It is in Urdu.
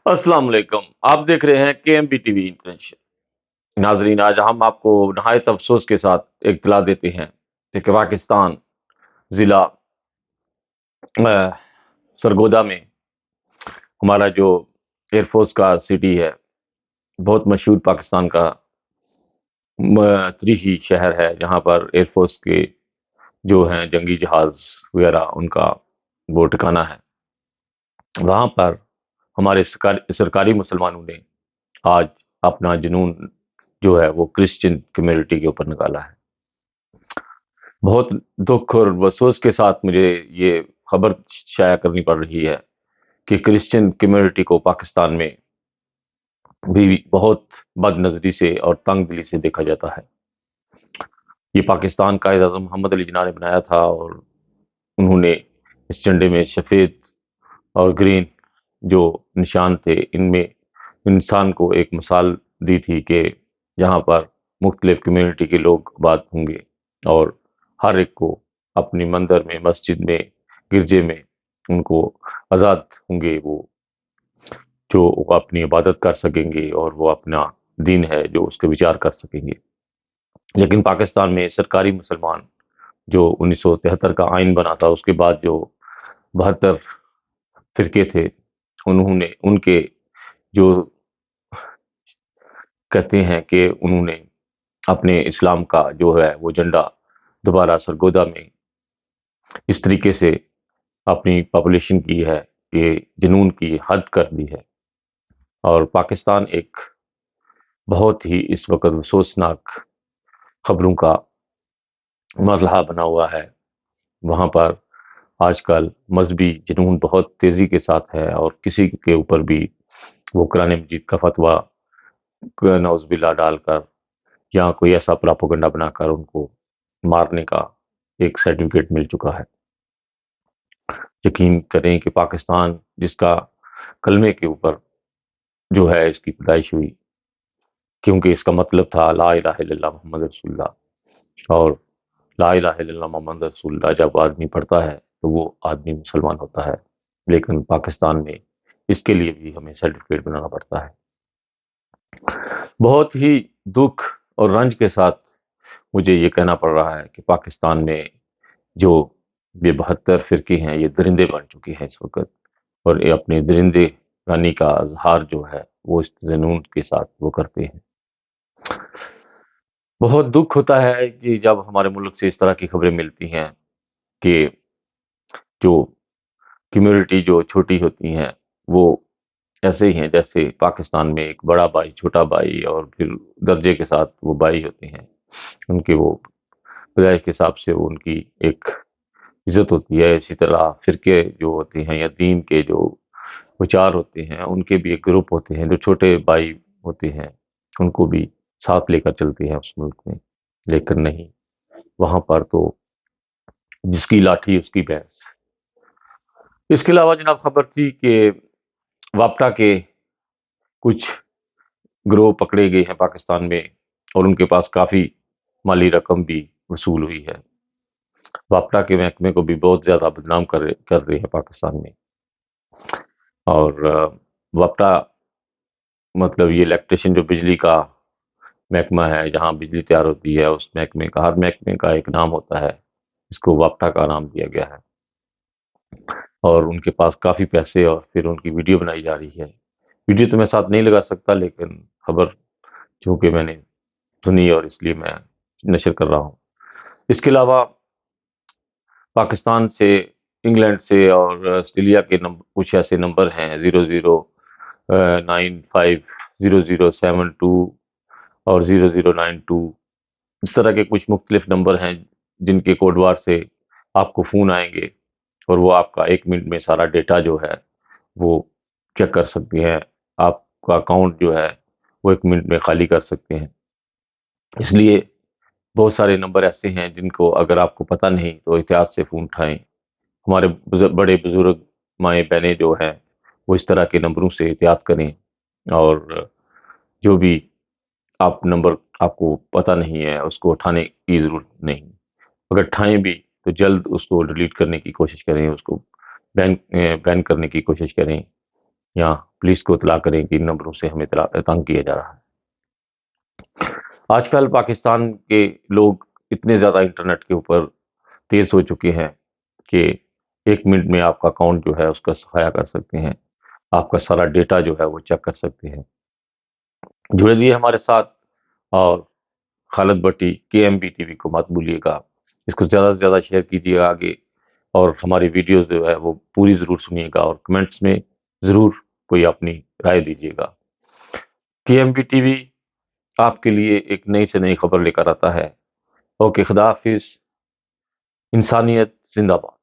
السلام علیکم، آپ دیکھ رہے ہیں کے M B T V International. ناظرین، آج ہم آپ کو نہایت افسوس کے ساتھ اطلاع دیتے ہیں کہ پاکستان ضلع سرگودا میں ہمارا جو ایئر فورس کا سٹی ہے، بہت مشہور پاکستان کا تاریخی شہر ہے، جہاں پر ایئر فورس کے جو ہیں جنگی جہاز وغیرہ ان کا وہ ٹھکانہ ہے۔ وہاں پر ہمارے سرکاری مسلمانوں نے آج اپنا جنون جو ہے وہ کرسچن کمیونٹی کے اوپر نکالا ہے۔ بہت دکھ اور افسوس کے ساتھ مجھے یہ خبر شائع کرنی پڑ رہی ہے کہ کرسچن کمیونٹی کو پاکستان میں بھی بہت بد نظری سے اور تنگ دلی سے دیکھا جاتا ہے۔ یہ پاکستان کا قائد اعظم محمد علی جناح نے بنایا تھا، اور انہوں نے اس جھنڈے میں سفید اور گرین جو نشان تھے، ان میں انسان کو ایک مثال دی تھی کہ جہاں پر مختلف کمیونٹی کے لوگ آباد ہوں گے، اور ہر ایک کو اپنی مندر میں، مسجد میں، گرجے میں ان کو آزاد ہوں گے، وہ جو اپنی عبادت کر سکیں گے اور وہ اپنا دین ہے جو اس کے وچار کر سکیں گے۔ لیکن پاکستان میں سرکاری مسلمان جو 1973 کا آئین بنا تھا، اس کے بعد جو 72 فرقے تھے، ان کے جو کہتے ہیں کہ انہوں نے اپنے اسلام کا جو ہے وہ جھنڈا دوبارہ سرگودا میں اس طریقے سے اپنی پاپولیشن کی ہے کہ جنون کی حد کر دی ہے، اور پاکستان ایک بہت ہی اس وقت افسوسناک خبروں کا مرحلہ بنا ہوا ہے۔ وہاں پر آج کل مذہبی جنون بہت تیزی کے ساتھ ہے، اور کسی کے اوپر بھی وہ قرآن مجید کا فتویٰ نعوذ باللہ ڈال کر یا کوئی ایسا پراپوگنڈا بنا کر ان کو مارنے کا ایک سرٹیفکیٹ مل چکا ہے۔ یقین کریں کہ پاکستان جس کا کلمے کے اوپر جو ہے اس کی پیدائش ہوئی، کیونکہ اس کا مطلب تھا لا الہ الا اللہ محمد رسول اللہ، اور لا الہ الا اللہ محمد رسول اللہ جب آدمی پڑھتا ہے تو وہ آدمی مسلمان ہوتا ہے۔ لیکن پاکستان میں اس کے لیے بھی ہمیں سرٹیفکیٹ بنانا پڑتا ہے۔ بہت ہی دکھ اور رنج کے ساتھ مجھے یہ کہنا پڑ رہا ہے کہ پاکستان میں جو یہ 72 فرقے ہیں، یہ درندے بن چکے ہیں اس وقت، اور یہ اپنے درندے رانی کا اظہار جو ہے وہ اس جنون کے ساتھ وہ کرتے ہیں۔ بہت دکھ ہوتا ہے کہ جب ہمارے ملک سے اس طرح کی خبریں ملتی ہیں کہ جو کمیونٹی جو چھوٹی ہوتی ہیں وہ ایسے ہی ہیں جیسے پاکستان میں ایک بڑا بھائی، چھوٹا بھائی، اور پھر درجے کے ساتھ وہ بھائی ہوتے ہیں، ان کے وہ پیدائش کے حساب سے ان کی ایک عزت ہوتی ہے۔ اسی طرح فرقے جو ہوتے ہیں یا دین کے جو وچار ہوتے ہیں، ان کے بھی ایک گروپ ہوتے ہیں جو چھوٹے بھائی ہوتے ہیں، ان کو بھی ساتھ لے کر چلتے ہیں اس ملک میں۔ لیکن نہیں، وہاں پر تو جس کی لاٹھی اس کی بھینس۔ اس کے علاوہ جناب خبر تھی کہ واپٹا کے کچھ گروہ پکڑے گئے ہیں پاکستان میں، اور ان کے پاس کافی مالی رقم بھی وصول ہوئی ہے۔ واپٹا کے محکمے کو بھی بہت زیادہ بدنام کر رہے ہیں پاکستان میں، اور واپٹا مطلب یہ الیکٹریشن جو بجلی کا محکمہ ہے، جہاں بجلی تیار ہوتی ہے، اس محکمے کا، ہر محکمے کا ایک نام ہوتا ہے، اس کو واپٹا کا نام دیا گیا ہے، اور ان کے پاس کافی پیسے، اور پھر ان کی ویڈیو بنائی جا رہی ہے۔ ویڈیو تو میں ساتھ نہیں لگا سکتا، لیکن خبر چونکہ میں نے سنی اور اس لیے میں نشر کر رہا ہوں۔ اس کے علاوہ پاکستان سے، انگلینڈ سے اور آسٹریلیا کے کچھ ایسے نمبر ہیں 0095 0072 اور 0092، اس طرح کے کچھ مختلف نمبر ہیں جن کے کوڈ وار سے آپ کو فون آئیں گے، اور وہ آپ کا 1 منٹ میں سارا ڈیٹا جو ہے وہ چیک کر سکتے ہیں۔ آپ کا اکاؤنٹ جو ہے وہ 1 منٹ میں خالی کر سکتے ہیں۔ اس لیے بہت سارے نمبر ایسے ہیں جن کو اگر آپ کو پتہ نہیں تو احتیاط سے فون اٹھائیں۔ ہمارے بڑے بزرگ مائیں بہنیں جو ہیں وہ اس طرح کے نمبروں سے احتیاط کریں، اور جو بھی نمبر آپ کو پتہ نہیں ہے اس کو اٹھانے کی ضرورت نہیں، اگر اٹھائیں بھی تو جلد اس کو ڈیلیٹ کرنے کی کوشش کریں، اس کو بین کرنے کی کوشش کریں، یا پولیس کو اطلاع کریں کہ ان نمبروں سے ہمیں تنگ کیا جا رہا ہے۔ آج کل پاکستان کے لوگ اتنے زیادہ انٹرنیٹ کے اوپر تیز ہو چکے ہیں کہ 1 منٹ میں آپ کا اکاؤنٹ جو ہے اس کا صفایا کر سکتے ہیں، آپ کا سارا ڈیٹا جو ہے وہ چیک کر سکتے ہیں۔ جڑے رہیے ہمارے ساتھ، اور خالد بٹی KMB TV کو مت بھولیے گا، اس کو زیادہ سے زیادہ شیئر کیجیے گا آگے، اور ہماری ویڈیوز جو ہے وہ پوری ضرور سنیے گا، اور کمنٹس میں ضرور کوئی اپنی رائے دیجیے گا۔ KMB TV آپ کے لیے ایک نئی سے نئی خبر لے کر آتا ہے۔ اوکے، خدا حافظ، انسانیت زندہ باد۔